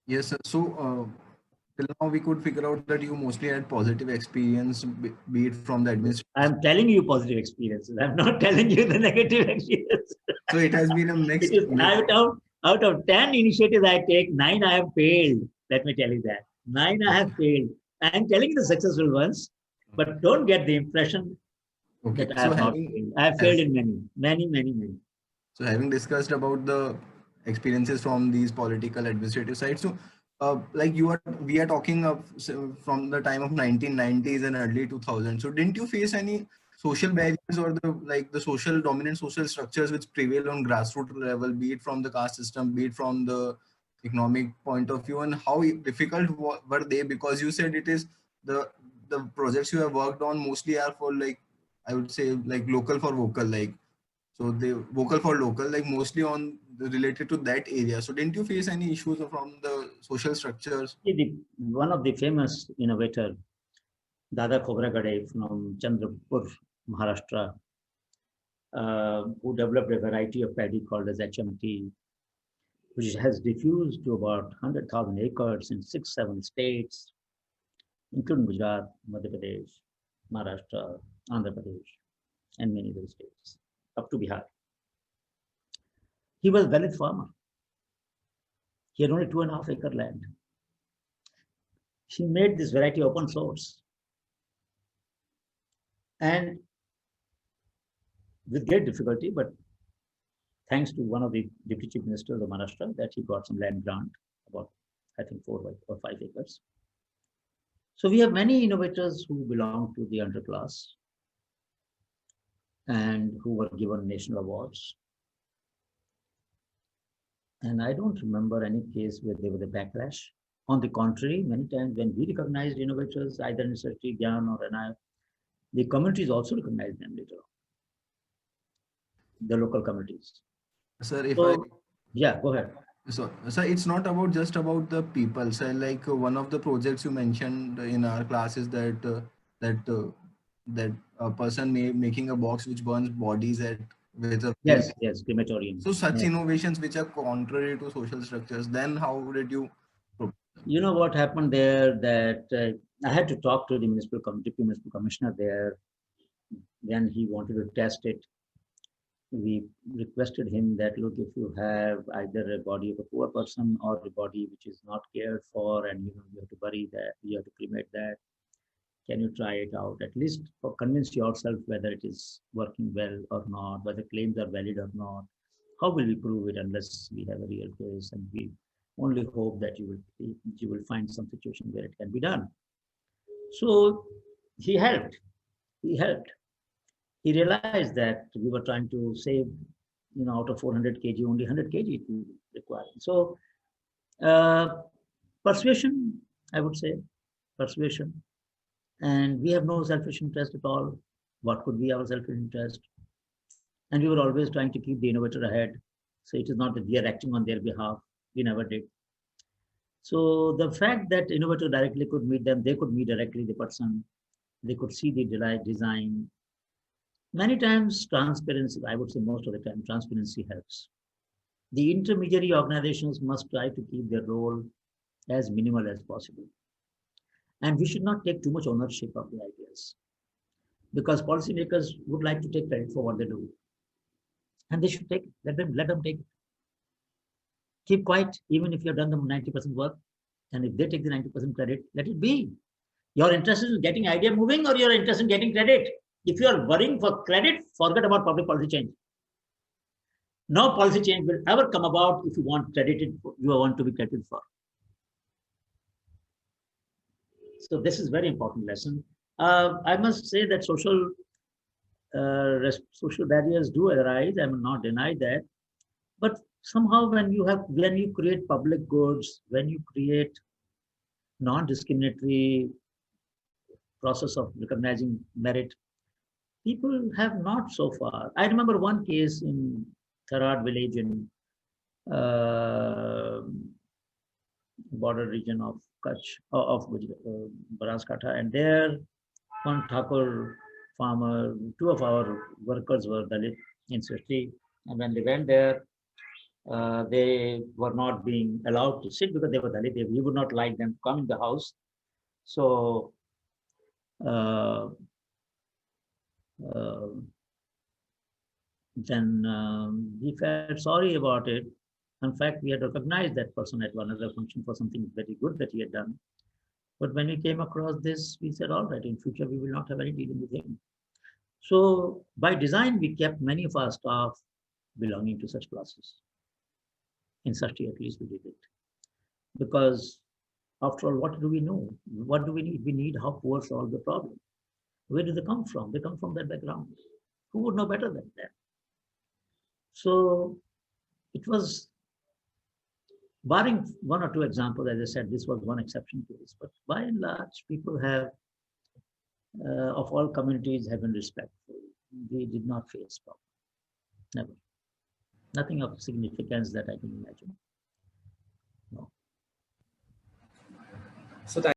Yes, sir. So till now we could figure out that you mostly had positive experience, be it from the administration. I'm telling you positive experiences. I'm not telling you the negative experience. So it has been a It mixed. is out of 10 initiatives I take, 9 I have failed. Let me tell you that. 9 I have failed. I'm telling you the successful ones, but don't get the impression Okay. that I So have not having failed. I have failed in many, many, many, many. So having discussed about the experiences from these political administrative sides, so like we are talking of from the time of 1990s and early 2000s. So didn't you face any social barriers or the social dominant social structures which prevail on grassroots level, be it from the caste system, be it from the economic point of view, and how difficult were they? Because you said it is the the projects you have worked on mostly are for, like, I would say, like local for vocal, like, so they vocal for local, like mostly on related to that area. So didn't you face any issues from the social structures? One of the famous innovator, Dada Khobragade from Chandrapur, Maharashtra, who developed a variety of paddy called as HMT, which has diffused to about 100,000 acres in 6, 7 states, including Gujarat, Madhya Pradesh, Maharashtra, Andhra Pradesh, and many other states, up to Bihar. He was a valid farmer. He had only 2.5 acre land. He made this variety open source. And with great difficulty, but thanks to one of the deputy chief ministers of Maharashtra, that he got some land grant, about, I think, 4 or 5 acres. So we have many innovators who belong to the underclass and who were given national awards. And I don't remember any case where there was a backlash. On the contrary, many times when we recognized innovators, either in Srishti, Gyan or NI, the communities also recognized them later, the local communities. Sir, if I So, yeah, go ahead. so it's not about just about the people. So like one of the projects you mentioned in our class is that that a person making a box which burns bodies at with a flame. Yes, crematorium. So such Yes. innovations which are contrary to social structures, then how did you? You know what happened there, that I had to talk to the deputy municipal commissioner there when he wanted to test it. We requested him that, look, if you have either a body of a poor person or a body which is not cared for, and you have to bury that, you have to cremate that, can you try it out? At least for convince yourself whether it is working well or not, whether claims are valid or not. How will we prove it unless we have a real case? And we only hope that you will find some situation where it can be done. So he helped. He helped. He realized that we were trying to save, out of 400 kg, only 100 kg it will require. So uh, persuasion, I would say, persuasion. And we have no selfish interest at all. What could be our selfish interest? And we were always trying to keep the innovator ahead. So it is not that we are acting on their behalf. We never did. So the fact that innovator directly could meet them, they could meet directly the person, they could see the design. Many times transparency, I would say most of the time, transparency helps. The intermediary organizations must try to keep their role as minimal as possible. And we should not take too much ownership of the ideas, because policymakers would like to take credit for what they do. And they should take it. Let them take it. Keep quiet, even if you have done the 90% work. And if they take the 90% credit, let it be. You're interested in getting idea moving, or you're interested in getting credit? If you are worrying for credit, forget about public policy change. No policy change will ever come about if you want to be credited for. So this is very important lesson. I must say that social barriers do arise. I will not deny that. But somehow when you create public goods, when you create non-discriminatory process of recognizing merit, people have not so far. I remember one case in Tharad village in uh, border region of Kutch, of Banaskantha, and there one Thakur farmer, two of our workers were Dalit in Srishti, and when they went there, They were not being allowed to sit because they were Dalit. We would not like them to come in the house. So uh, uh, then we felt sorry about it. In fact, we had recognized that person at one other function for something very good that he had done. But when we came across this, we said, all right, in future, we will not have any dealing with him. So by design, we kept many of our staff belonging to such classes. In Sashti, at least we did it. Because after all, what do we know? What do we need? We need how poor solve the problem. Where do they come from? They come from that background. Who would know better than that? So it was, barring one or two examples, as I said, this was one exception to this. But by and large, people have, of all communities, have been respectful. They did not face problems. Never. Nothing of significance that I can imagine. No. So